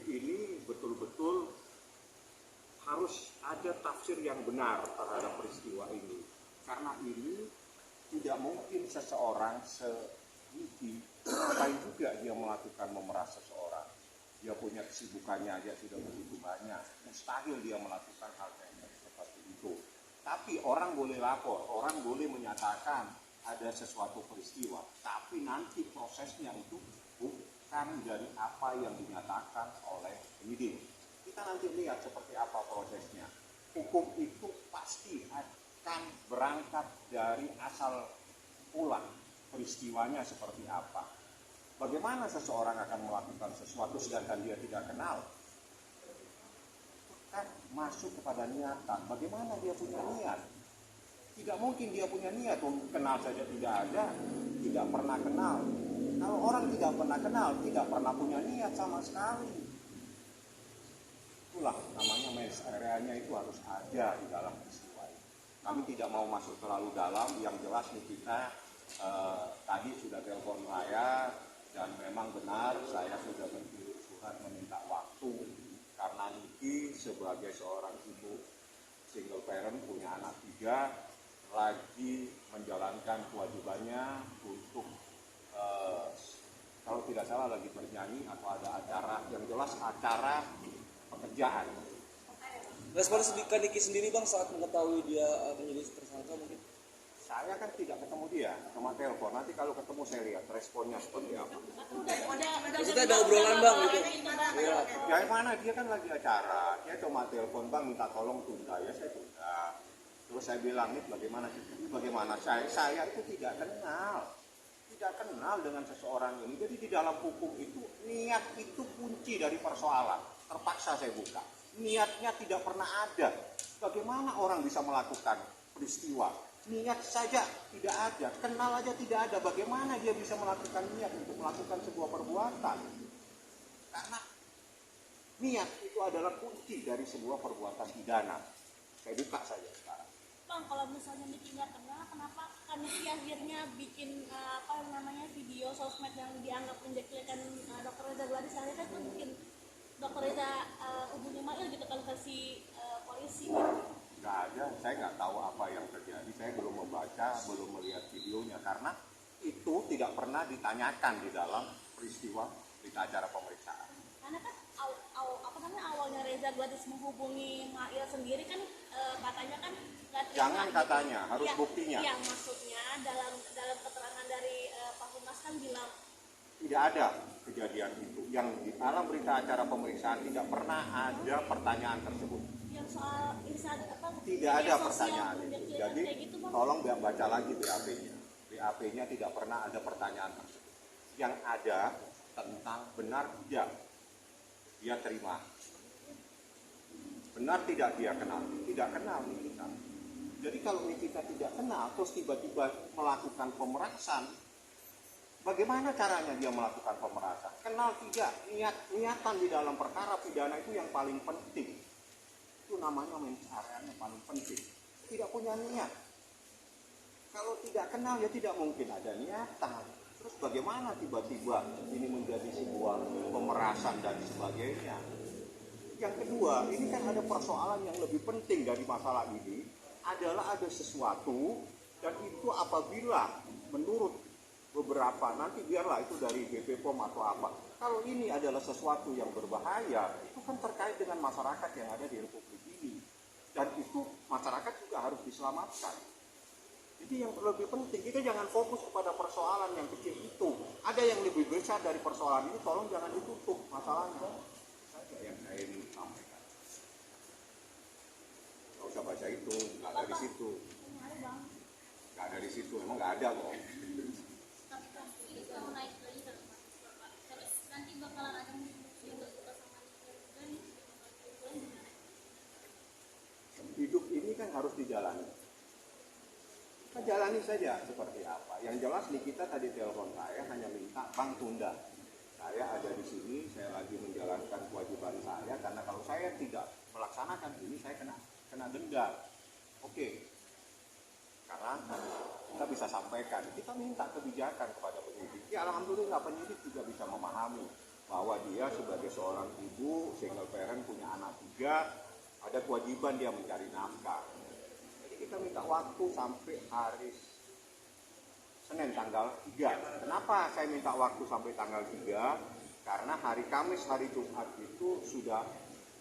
ini betul-betul harus ada tafsir yang benar terhadap peristiwa ini. Karena ini tidak mungkin seseorang segigi, ngapain juga dia melakukan memeras seseorang. Dia punya kesibukannya aja sudah begitu banyak, mustahil dia melakukan hal yang seperti itu. Tapi orang boleh lapor, orang boleh menyatakan ada sesuatu peristiwa, tapi nanti prosesnya itu bukan dari apa yang dinyatakan oleh penyidik. Kita nanti lihat seperti apa prosesnya. Hukum itu pasti akan berangkat dari asal ulang peristiwanya seperti apa. Bagaimana seseorang akan melakukan sesuatu sedangkan dia tidak kenal? Kan masuk kepada niatan. Bagaimana dia punya niat? Tidak mungkin dia punya niat. Kenal saja tidak ada, tidak pernah kenal. Kalau orang tidak pernah kenal, tidak pernah punya niat sama sekali. Itulah namanya mens area-nya itu harus ada di dalam peristiwa ini. Kami tidak mau masuk terlalu dalam. Yang jelas nih kita tadi sudah telepon saya. Dan memang benar saya sudah berkirim surat meminta waktu karena Niki sebagai seorang ibu single parent punya anak 3 lagi menjalankan kewajibannya untuk kalau tidak salah lagi bernyanyi atau ada acara yang jelas acara pekerjaan. Respon Niki sendiri Bang saat mengetahui dia menjadi tersangka mungkin? Saya kan tidak ketemu dia, cuma telepon. Nanti kalau ketemu saya lihat responnya seperti apa. Maksudnya ada obrolan Bang gitu? Ya mana dia kan lagi acara, dia cuma telepon Bang minta tolong tunda, ya saya tunda. Terus saya bilang nih bagaimana saya itu tidak kenal dengan seseorang ini. Jadi di dalam hukum itu niat itu kunci dari persoalan. Terpaksa saya buka. Niatnya tidak pernah ada. Bagaimana orang bisa melakukan peristiwa? Niat saja tidak ada, kenal aja tidak ada. Bagaimana dia bisa melakukan niat untuk melakukan sebuah perbuatan? Karena niat itu adalah kunci dari sebuah perbuatan pidana. Saya buka saja sekarang. Bang, kalau misalnya Niki nggak kenal, kenapa kan Niki akhirnya bikin video sosmed yang dianggap menjelekkan Dr. Reza Gladys? Akhirnya kan bikin Dr. Reza hubungi Mail gitu kan versi polisi gitu. Nggak ada, saya nggak tahu apa yang terjadi. Saya belum membaca, belum melihat videonya karena itu tidak pernah ditanyakan di dalam peristiwa berita acara pemeriksaan. Karena kan awalnya Reza Gladys menghubungi Mail sendiri kan katanya kan nggak terima. Jangan katanya, harus ya, buktinya. Yang maksudnya dalam keterangan dari Pak Humas kan bilang tidak ada kejadian itu. Yang di dalam berita acara pemeriksaan tidak pernah ada pertanyaan tersebut. Yang soal tidak ada pertanyaan itu. Jadi gitu, tolong baca lagi BAP-nya. BAP-nya tidak pernah ada pertanyaan tersebut. Yang ada tentang benar tidak dia terima. Benar tidak dia kenal? Tidak kenal Nikita. Jadi kalau Nikita tidak kenal terus tiba-tiba melakukan pemerasan, bagaimana caranya dia melakukan pemerasan? Kenal tidak? Niatan di dalam perkara pidana itu yang paling penting. Itu namanya mens area-nya paling penting. Tidak punya niat. Kalau tidak kenal ya tidak mungkin ada niatan. Terus bagaimana tiba-tiba ini menjadi sebuah pemerasan dan sebagainya. Yang kedua, ini kan ada persoalan yang lebih penting dari masalah ini adalah ada sesuatu dan itu apabila menurut beberapa nanti biarlah itu dari BP POM atau apa. Kalau ini adalah sesuatu yang berbahaya, itu kan terkait dengan masyarakat yang ada di Republik ini. Dan itu masyarakat juga harus diselamatkan. Jadi yang lebih penting, kita jangan fokus kepada persoalan yang kecil itu. Ada yang lebih besar dari persoalan ini, tolong jangan ditutup masalahnya. Saja yang saya ingin sampaikan. Gak usah baca itu, gak dari situ. Gak dari situ, emang gak ada kok. Hidup ini kan harus dijalani. Kita jalani saja seperti apa. Yang jelas Nikita tadi telepon saya hanya minta Bang tunda. Saya ada di sini, saya lagi menjalankan kewajiban saya karena kalau saya tidak melaksanakan ini saya kena denda. Oke. Karena kita bisa sampaikan, kita minta kebijakan kepada penyidik. Ya alhamdulillah penyidik juga bisa memahami. bahwa dia sebagai seorang ibu single parent punya anak 3, ada kewajiban dia mencari nafkah. Jadi kita minta waktu sampai hari Senin tanggal 3. Kenapa saya minta waktu sampai tanggal 3? Karena hari Kamis, hari Jumat itu sudah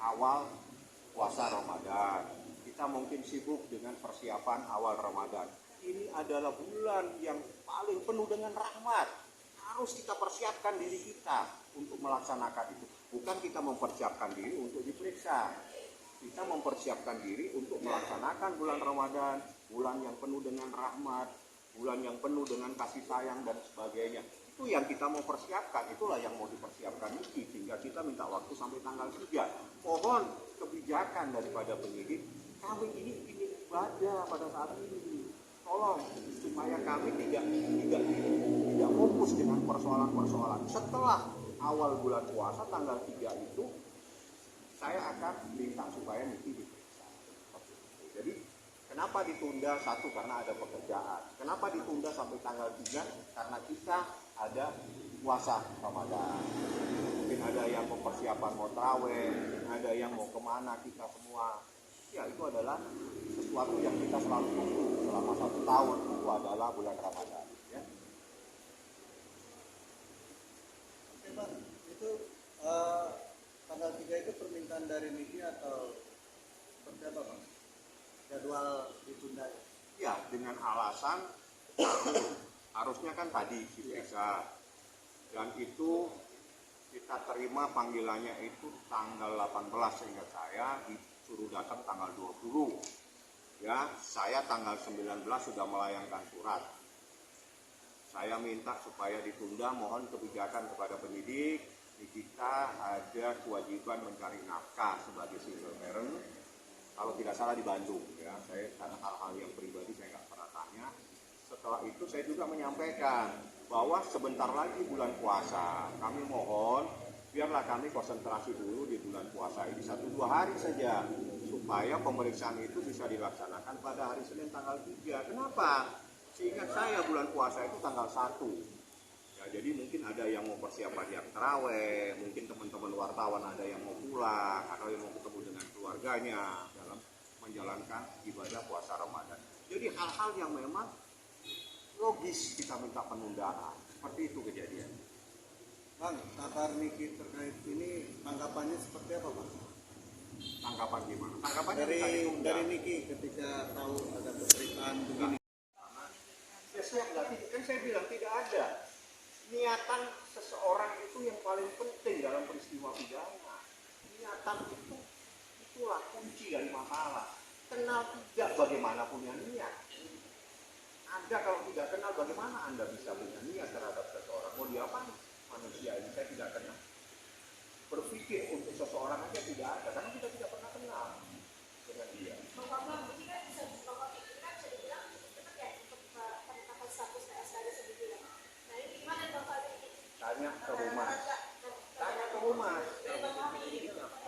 awal puasa Ramadan. Kita mungkin sibuk dengan persiapan awal Ramadan. Ini adalah bulan yang paling penuh dengan rahmat. Harus kita persiapkan diri kita untuk melaksanakan itu. Bukan kita mempersiapkan diri untuk diperiksa. Kita mempersiapkan diri untuk melaksanakan bulan Ramadan, bulan yang penuh dengan rahmat, bulan yang penuh dengan kasih sayang dan sebagainya. Itu yang kita mau persiapkan, itulah yang mau dipersiapkan ini, sehingga kita minta waktu sampai tanggal 3. Mohon kebijakan daripada penyidik, kami ini ingin ibadah pada saat ini. Tolong supaya kami tidak fokus dengan persoalan-persoalan. Setelah awal bulan puasa tanggal 3 itu, saya akan minta supaya mesti diperiksa. Jadi kenapa ditunda? Satu, karena ada pekerjaan. Kenapa ditunda sampai tanggal 3? Karena kita ada puasa Ramadan. Mungkin ada yang mau persiapan mau tarawih, ada yang mau kemana kita semua. Ya, itu adalah sesuatu yang kita selalu tunggu selama 1 tahun, itu adalah bulan Ramadan. Ya. Oke Bang, itu tanggal 3 itu permintaan dari Niki atau seperti apa Bang? Jadwal ditunda ya? Ya, dengan alasan harusnya kan tadi diperiksa, dan itu kita terima panggilannya itu tanggal 18, sehingga saya disuruh datang tanggal 20. Ya, saya tanggal 19 sudah melayangkan surat. Saya minta supaya ditunda, mohon kebijakan kepada penyidik. Kita ada kewajiban mencari nafkah sebagai single parent. Kalau tidak salah di Bandung, ya, saya karena hal-hal yang pribadi saya nggak pernah tanya. Setelah itu saya juga menyampaikan bahwa sebentar lagi bulan puasa, kami mohon biarlah kami konsentrasi dulu di bulan puasa ini 1-2 hari saja, supaya pemeriksaan itu bisa dilaksanakan pada hari Senin tanggal 3. Kenapa? Seingat saya bulan puasa itu tanggal 1. Ya, jadi mungkin ada yang mau persiapan yang taraweh, mungkin teman-teman wartawan ada yang mau pulang, atau yang mau ketemu dengan keluarganya dalam menjalankan ibadah puasa Ramadan. Jadi hal-hal yang memang logis kita minta penundaan. Seperti itu kejadian. Bang, kabar Niki terkait ini tanggapannya seperti apa Bang? Tanggapan gimana? Tanggapannya minta ditunda. Dari Niki ketika tahu ada pemberitaan begini. Ya, kan saya bilang tidak ada. Niatan seseorang itu yang paling penting dalam peristiwa pidana. Niatan itulah kunci dari masalah. Kenal tidak bagaimana punya niat. Anda kalau tidak kenal bagaimana Anda bisa punya niat terhadap seseorang. Mau diapain manusia ini, saya tidak kenal. Berpikir untuk seseorang aja tidak ada, karena kita tidak pernah kenal dengan dia. Tanya ke rumah. Tanya ke rumah.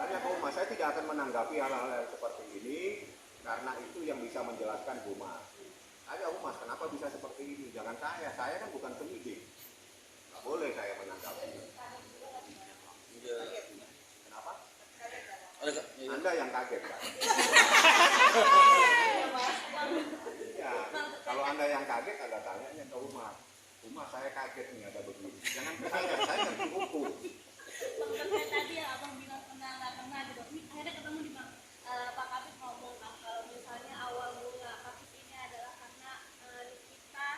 Tanya ke rumah. Saya tidak akan menanggapi hal-hal seperti ini, karena itu yang bisa menjelaskan rumah. Tanya rumah, kenapa bisa seperti ini? Jangan saya kan bukan penyidik. Nggak boleh saya menanggapi. Kenapa? Anda yang kaget kan? Ya, kalau Anda yang kaget, Anda tanyanya ke rumah. Rumah saya kaget nih ada begini. Jangan ke saya yang dihukum. Bang, terkait tadi yang abang bilang pernah nggak pernah gitu. Ini akhirnya ketemu di Bang Pak Kabit ngomong Bang, kalau misalnya awal mula kasus ini adalah karena kita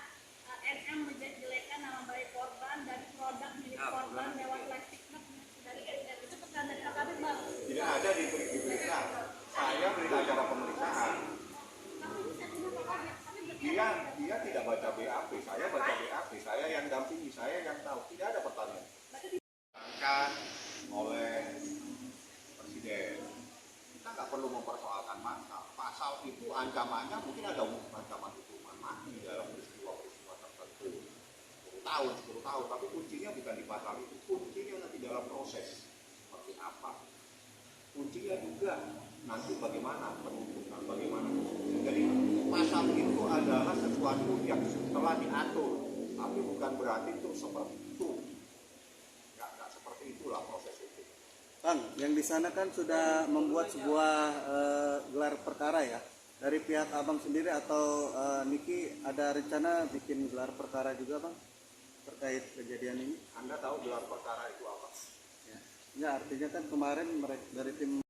NM menjelek-jelekan nama baik korban dari produk milik korban lewat live TikTok dari NM. Itu pesan dari Pak Kabit Bang. Tidak ada diperiksa. Saya berita acara pemeriksaan. Tapi ini statement Pak Kabit. Tapi Dia tidak baca BAP. Saya baca BAP. Saya yang dampingi. Saya yang tahu. Tidak ada pertanyaan. Diangkat oleh presiden. Kita nggak perlu mempersoalkan pasal. Pasal itu ancamannya mungkin ada ancaman hukuman mati dalam peristiwa-peristiwa tertentu. 10 tahun. Tapi kuncinya bukan di pasal itu. Kuncinya nanti dalam proses seperti apa. Kuncinya juga nanti bagaimana penuntutan, bagaimana. Jadi pasal itu adalah sesuatu yang telah diatur, tapi bukan berarti itu seperti itu. Nggak seperti itulah. Bang, yang di sana kan sudah membuat sebuah gelar perkara ya. Dari pihak abang sendiri atau Niki ada rencana bikin gelar perkara juga bang terkait kejadian ini? Anda tahu gelar perkara itu apa? Ya, artinya kan kemarin mereka dari tim